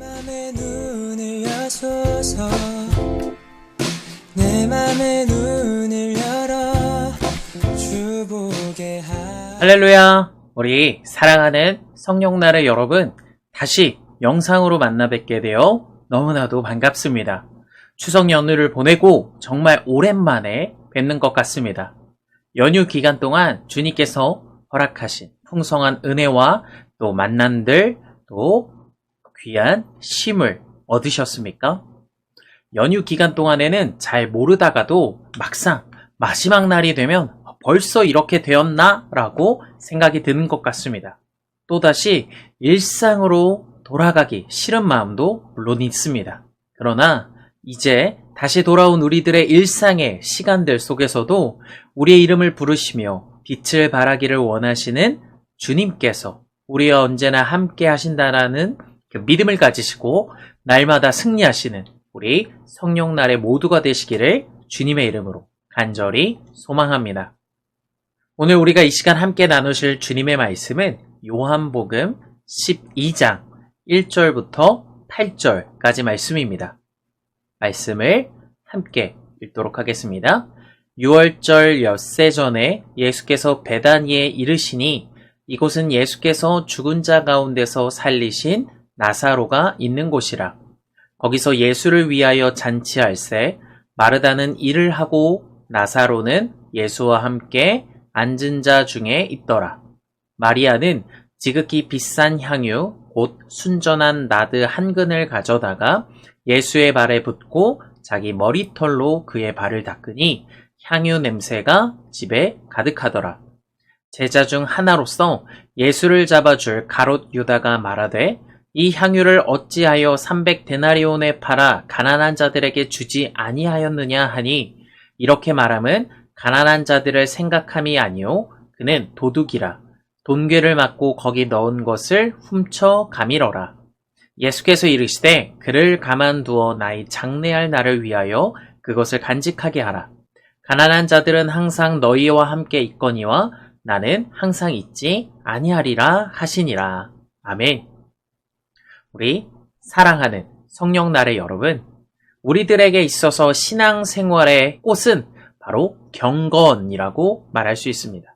맘에 눈을 여소서 내 맘에 눈을 열어 주보게 할렐루야! 우리 사랑하는 성령나라 여러분, 다시 영상으로 만나 뵙게 되어 너무나도 반갑습니다. 추석 연휴를 보내고 정말 오랜만에 뵙는 것 같습니다. 연휴 기간 동안 주님께서 허락하신 풍성한 은혜와 또 만난들, 또 귀한 쉼을 얻으셨습니까? 연휴 기간 동안에는 잘 모르다가도 막상 마지막 날이 되면 벌써 이렇게 되었나? 라고 생각이 드는 것 같습니다. 또다시 일상으로 돌아가기 싫은 마음도 물론 있습니다. 그러나 이제 다시 돌아온 우리들의 일상의 시간들 속에서도 우리의 이름을 부르시며 빛을 발하기를 원하시는 주님께서 우리와 언제나 함께 하신다라는 그 믿음을 가지시고 날마다 승리하시는 우리 성령날의 모두가 되시기를 주님의 이름으로 간절히 소망합니다. 오늘 우리가 이 시간 함께 나누실 주님의 말씀은 요한복음 12장 1절부터 8절까지 말씀입니다. 말씀을 함께 읽도록 하겠습니다. 6월절 엿새 전에 예수께서 베다니에 이르시니 이곳은 예수께서 죽은 자 가운데서 살리신 나사로가 있는 곳이라. 거기서 예수를 위하여 잔치할새 마르다는 일을 하고 나사로는 예수와 함께 앉은 자 중에 있더라. 마리아는 지극히 비싼 향유 곧 순전한 나드 한 근을 가져다가 예수의 발에 붓고 자기 머리털로 그의 발을 닦으니 향유 냄새가 집에 가득하더라. 제자 중 하나로서 예수를 잡아줄 가롯 유다가 말하되 이 향유를 어찌하여 300데나리온에 팔아 가난한 자들에게 주지 아니하였느냐 하니 이렇게 말함은 가난한 자들을 생각함이 아니요 그는 도둑이라 돈괴를 맞고 거기 넣은 것을 훔쳐 가밀어라. 예수께서 이르시되 그를 가만두어 나의 장례할 날을 위하여 그것을 간직하게 하라. 가난한 자들은 항상 너희와 함께 있거니와 나는 항상 있지 아니하리라 하시니라. 아멘. 우리 사랑하는 성령날의 여러분, 우리들에게 있어서 신앙생활의 꽃은 바로 경건이라고 말할 수 있습니다.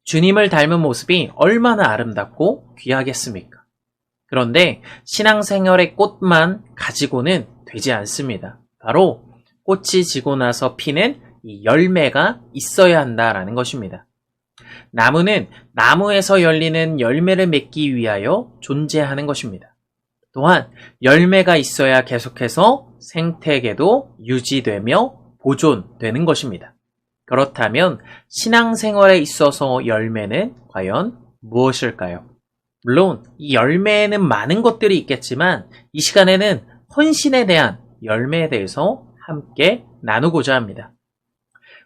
주님을 닮은 모습이 얼마나 아름답고 귀하겠습니까? 그런데 신앙생활의 꽃만 가지고는 되지 않습니다. 바로 꽃이 지고 나서 피는 이 열매가 있어야 한다라는 것입니다. 나무는 나무에서 열리는 열매를 맺기 위하여 존재하는 것입니다. 또한 열매가 있어야 계속해서 생태계도 유지되며 보존되는 것입니다. 그렇다면 신앙생활에 있어서 열매는 과연 무엇일까요? 물론 이 열매에는 많은 것들이 있겠지만 이 시간에는 헌신에 대한 열매에 대해서 함께 나누고자 합니다.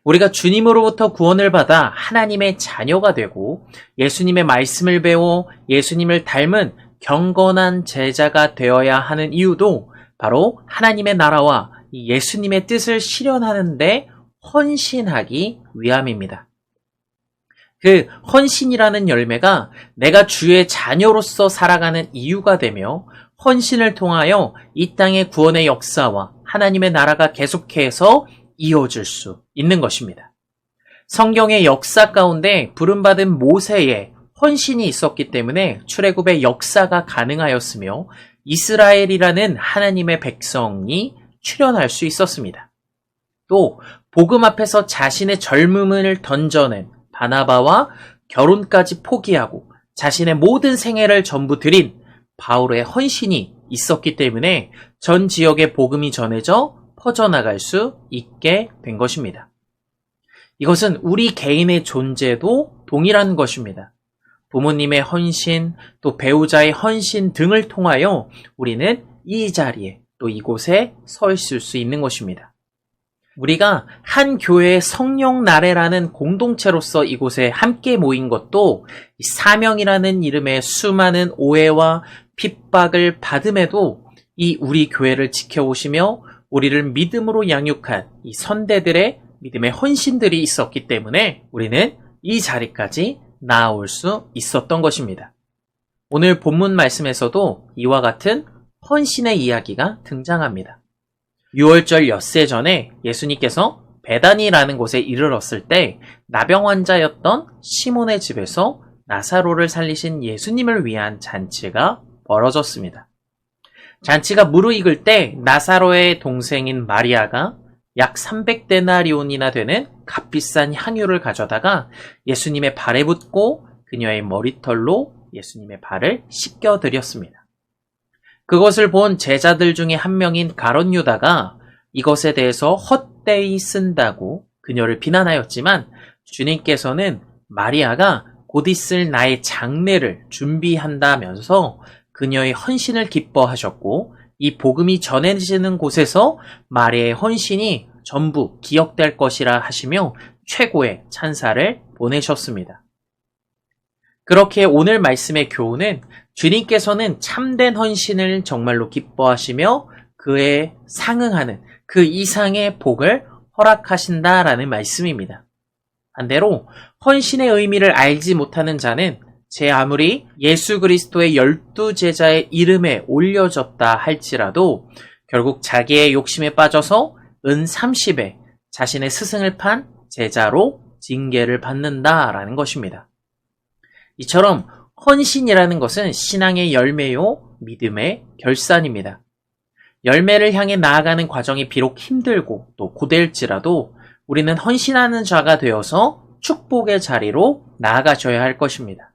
우리가 주님으로부터 구원을 받아 하나님의 자녀가 되고 예수님의 말씀을 배워 예수님을 닮은 경건한 제자가 되어야 하는 이유도 바로 하나님의 나라와 예수님의 뜻을 실현하는 데 헌신하기 위함입니다. 그 헌신이라는 열매가 내가 주의 자녀로서 살아가는 이유가 되며 헌신을 통하여 이 땅의 구원의 역사와 하나님의 나라가 계속해서 이어질 수 있는 것입니다. 성경의 역사 가운데 부름받은 모세의 헌신이 있었기 때문에 출애굽의 역사가 가능하였으며 이스라엘이라는 하나님의 백성이 출현할 수 있었습니다. 또 복음 앞에서 자신의 젊음을 던져낸 바나바와 결혼까지 포기하고 자신의 모든 생애를 전부 드린 바울의 헌신이 있었기 때문에 전 지역에 복음이 전해져 퍼져나갈 수 있게 된 것입니다. 이것은 우리 개인의 존재도 동일한 것입니다. 부모님의 헌신, 또 배우자의 헌신 등을 통하여 우리는 이 자리에 또 이곳에 서 있을 수 있는 것입니다. 우리가 한 교회의 성령나래라는 공동체로서 이곳에 함께 모인 것도 이 사명이라는 이름의 수많은 오해와 핍박을 받음에도 이 우리 교회를 지켜오시며 우리를 믿음으로 양육한 이 선대들의 믿음의 헌신들이 있었기 때문에 우리는 이 자리까지 나아올 수 있었던 것입니다. 오늘 본문 말씀에서도 이와 같은 헌신의 이야기가 등장합니다. 유월절 엿새 전에 예수님께서 베다니라는 곳에 이르렀을 때 나병 환자였던 시몬의 집에서 나사로를 살리신 예수님을 위한 잔치가 벌어졌습니다. 잔치가 무르익을 때 나사로의 동생인 마리아가 약 300데나리온이나 되는 값비싼 향유를 가져다가 예수님의 발에 붓고 그녀의 머리털로 예수님의 발을 씻겨드렸습니다. 그것을 본 제자들 중에 한 명인 가룟 유다가 이것에 대해서 헛되이 쓴다고 그녀를 비난하였지만 주님께서는 마리아가 곧 있을 나의 장례를 준비한다면서 그녀의 헌신을 기뻐하셨고 이 복음이 전해지는 곳에서 마리아의 헌신이 전부 기억될 것이라 하시며 최고의 찬사를 보내셨습니다. 그렇게 오늘 말씀의 교훈은 주님께서는 참된 헌신을 정말로 기뻐하시며 그에 상응하는 그 이상의 복을 허락하신다라는 말씀입니다. 반대로 헌신의 의미를 알지 못하는 자는 제 아무리 예수 그리스도의 12제자의 이름에 올려졌다 할지라도 결국 자기의 욕심에 빠져서 은 30에 자신의 스승을 판 제자로 징계를 받는다라는 것입니다. 이처럼 헌신이라는 것은 신앙의 열매요, 믿음의 결산입니다. 열매를 향해 나아가는 과정이 비록 힘들고 또 고될지라도 우리는 헌신하는 자가 되어서 축복의 자리로 나아가셔야 할 것입니다.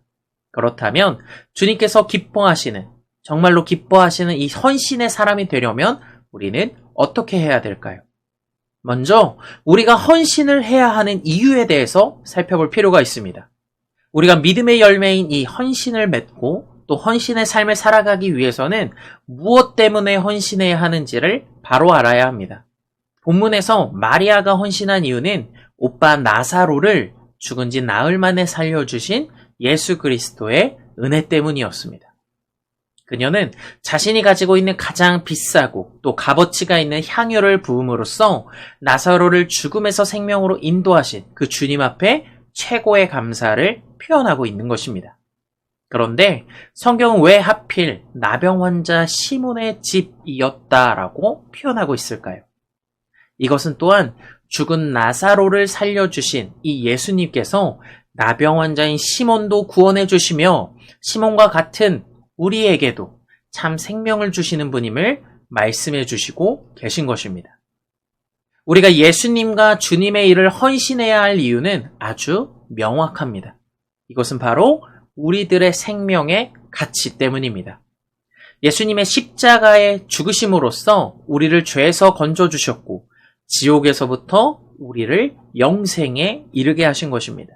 그렇다면 주님께서 기뻐하시는, 정말로 기뻐하시는 이 헌신의 사람이 되려면 우리는 어떻게 해야 될까요? 먼저 우리가 헌신을 해야 하는 이유에 대해서 살펴볼 필요가 있습니다. 우리가 믿음의 열매인 이 헌신을 맺고 또 헌신의 삶을 살아가기 위해서는 무엇 때문에 헌신해야 하는지를 바로 알아야 합니다. 본문에서 마리아가 헌신한 이유는 오빠 나사로를 죽은 지 나흘 만에 살려주신 예수 그리스도의 은혜 때문이었습니다. 그녀는 자신이 가지고 있는 가장 비싸고 또 값어치가 있는 향유를 부음으로써 나사로를 죽음에서 생명으로 인도하신 그 주님 앞에 최고의 감사를 표현하고 있는 것입니다. 그런데 성경은 왜 하필 나병 환자 시몬의 집이었다라고 표현하고 있을까요? 이것은 또한 죽은 나사로를 살려주신 이 예수님께서 나병 환자인 시몬도 구원해 주시며 시몬과 같은 우리에게도 참 생명을 주시는 분임을 말씀해 주시고 계신 것입니다. 우리가 예수님과 주님의 일을 헌신해야 할 이유는 아주 명확합니다. 이것은 바로 우리들의 생명의 가치 때문입니다. 예수님의 십자가의 죽으심으로써 우리를 죄에서 건져주셨고 지옥에서부터 우리를 영생에 이르게 하신 것입니다.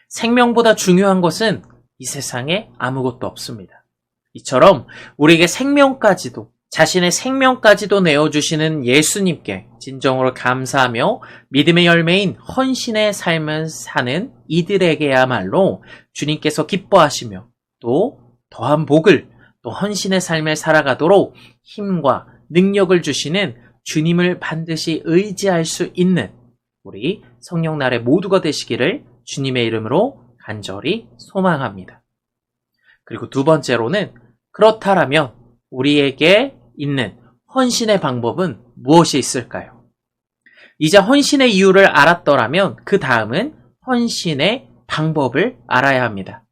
생명보다 중요한 것은 이 세상에 아무것도 없습니다. 이처럼 우리에게 생명까지도 자신의 생명까지도 내어주시는 예수님께 진정으로 감사하며 믿음의 열매인 헌신의 삶을 사는 이들에게야말로 주님께서 기뻐하시며 또 더한 복을 또 헌신의 삶을 살아가도록 힘과 능력을 주시는 주님을 반드시 의지할 수 있는 우리 성령날의 모두가 되시기를 주님의 이름으로 간절히 소망합니다. 그리고 두 번째로는 그렇다라면 우리에게 있는 헌신의 방법은 무엇이 있을까요? 이제 헌신의 이유를 알았더라면 그 다음은 헌신의 방법을 알아야 합니다.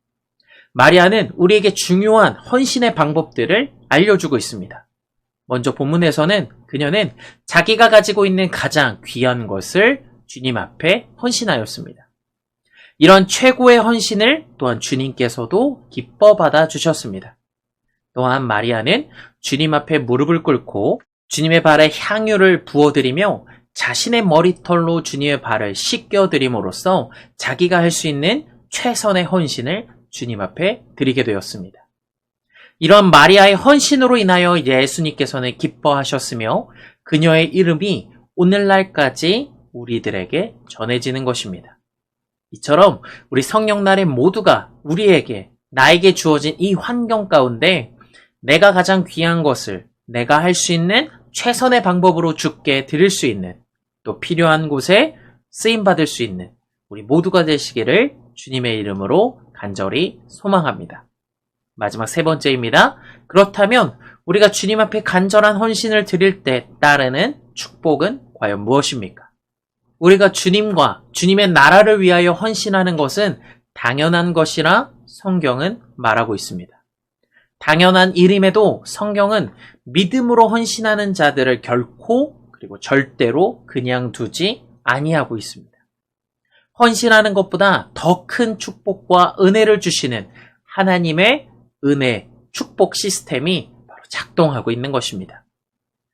마리아는 우리에게 중요한 헌신의 방법들을 알려주고 있습니다. 먼저 본문에서는 그녀는 자기가 가지고 있는 가장 귀한 것을 주님 앞에 헌신하였습니다. 이런 최고의 헌신을 또한 주님께서도 기뻐 받아 주셨습니다. 또한 마리아는 주님 앞에 무릎을 꿇고 주님의 발에 향유를 부어드리며 자신의 머리털로 주님의 발을 씻겨드림으로써 자기가 할 수 있는 최선의 헌신을 주님 앞에 드리게 되었습니다. 이런 마리아의 헌신으로 인하여 예수님께서는 기뻐하셨으며 그녀의 이름이 오늘날까지 우리들에게 전해지는 것입니다. 이처럼 우리 성령날의 모두가 우리에게 나에게 주어진 이 환경 가운데 내가 가장 귀한 것을 내가 할 수 있는 최선의 방법으로 주께 드릴 수 있는 또 필요한 곳에 쓰임받을 수 있는 우리 모두가 되시기를 주님의 이름으로 간절히 소망합니다. 마지막 세 번째입니다. 그렇다면 우리가 주님 앞에 간절한 헌신을 드릴 때 따르는 축복은 과연 무엇입니까? 우리가 주님과 주님의 나라를 위하여 헌신하는 것은 당연한 것이라 성경은 말하고 있습니다. 당연한 일임에도 성경은 믿음으로 헌신하는 자들을 결코 그리고 절대로 그냥 두지 아니하고 있습니다. 헌신하는 것보다 더 큰 축복과 은혜를 주시는 하나님의 은혜, 축복 시스템이 바로 작동하고 있는 것입니다.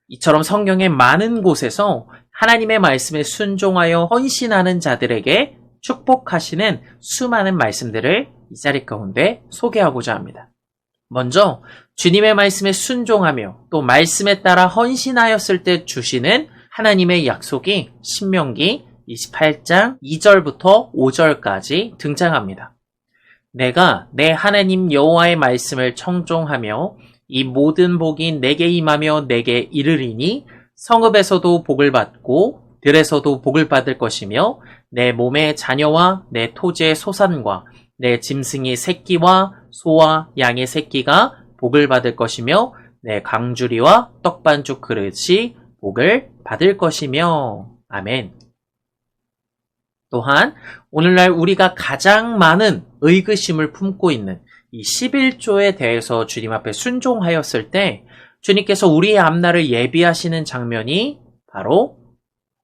이처럼 성경의 많은 곳에서 하나님의 말씀에 순종하여 헌신하는 자들에게 축복하시는 수많은 말씀들을 이 자리 가운데 소개하고자 합니다. 먼저 주님의 말씀에 순종하며 또 말씀에 따라 헌신하였을 때 주시는 하나님의 약속이 신명기 28장 2절부터 5절까지 등장합니다. 내가 내 하나님 여호와의 말씀을 청종하며 이 모든 복이 내게 임하며 내게 이르리니 성읍에서도 복을 받고 들에서도 복을 받을 것이며 내 몸의 자녀와 내 토지의 소산과 내 짐승의 새끼와 소와 양의 새끼가 복을 받을 것이며 내 강주리와 떡반죽 그릇이 복을 받을 것이며 아멘. 또한 오늘날 우리가 가장 많은 의구심을 품고 있는 이 11조에 대해서 주님 앞에 순종하였을 때 주님께서 우리의 앞날을 예비하시는 장면이 바로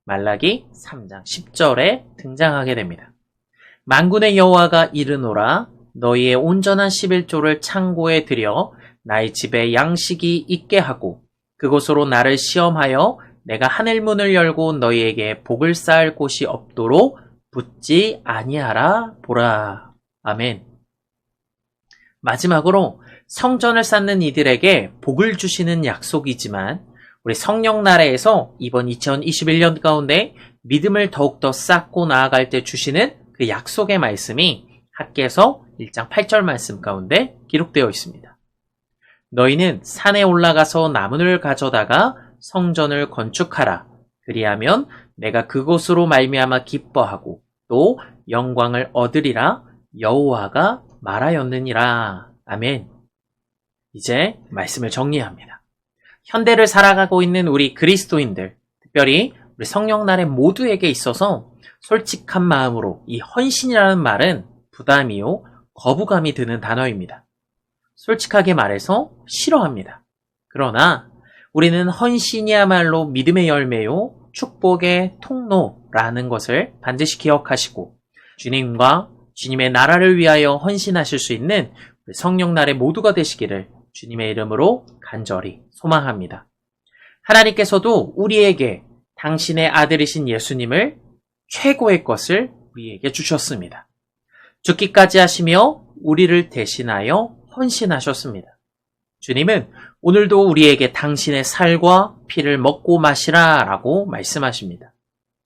말라기 3장 10절에 등장하게 됩니다. 만군의 여호와가 이르노라 너희의 온전한 11조를 창고에 들여 나의 집에 양식이 있게 하고 그곳으로 나를 시험하여 내가 하늘문을 열고 너희에게 복을 쌓을 곳이 없도록 붙지 아니하라 보라. 아멘. 마지막으로 성전을 쌓는 이들에게 복을 주시는 약속이지만 우리 성령 나라에서 이번 2021년 가운데 믿음을 더욱더 쌓고 나아갈 때 주시는 그 약속의 말씀이 학개서 1장 8절 말씀 가운데 기록되어 있습니다. 너희는 산에 올라가서 나무를 가져다가 성전을 건축하라. 그리하면 내가 그곳으로 말미암아 기뻐하고 또 영광을 얻으리라 여호와가 말하였느니라. 아멘. 이제 말씀을 정리합니다. 현대를 살아가고 있는 우리 그리스도인들, 특별히 우리 성령날의 모두에게 있어서 솔직한 마음으로 이 헌신이라는 말은 부담이요, 거부감이 드는 단어입니다. 솔직하게 말해서 싫어합니다. 그러나 우리는 헌신이야말로 믿음의 열매요, 축복의 통로라는 것을 반드시 기억하시고 주님과 주님의 나라를 위하여 헌신하실 수 있는 성령날의 모두가 되시기를 주님의 이름으로 간절히 소망합니다. 하나님께서도 우리에게 당신의 아들이신 예수님을 최고의 것을 우리에게 주셨습니다. 죽기까지 하시며 우리를 대신하여 헌신하셨습니다. 주님은 오늘도 우리에게 당신의 살과 피를 먹고 마시라 라고 말씀하십니다.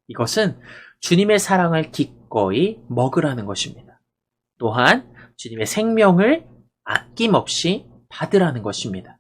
이것은 주님의 사랑을 기꺼이 먹으라는 것입니다. 또한 주님의 생명을 아낌없이 받으라는 것입니다.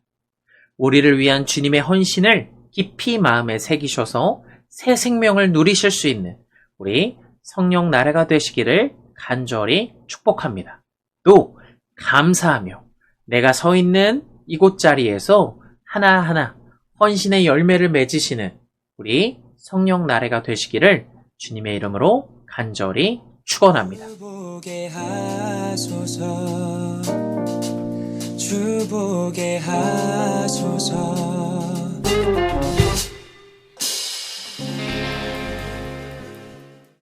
우리를 위한 주님의 헌신을 깊이 마음에 새기셔서 새 생명을 누리실 수 있는 우리 성령 나라가 되시기를 간절히 축복합니다. 또 감사하며 내가 서 있는 이곳 자리에서 하나하나 헌신의 열매를 맺으시는 우리 성령 나라가 되시기를 주님의 이름으로 간절히 축원합니다. 주보게 하소서 주보게 하소서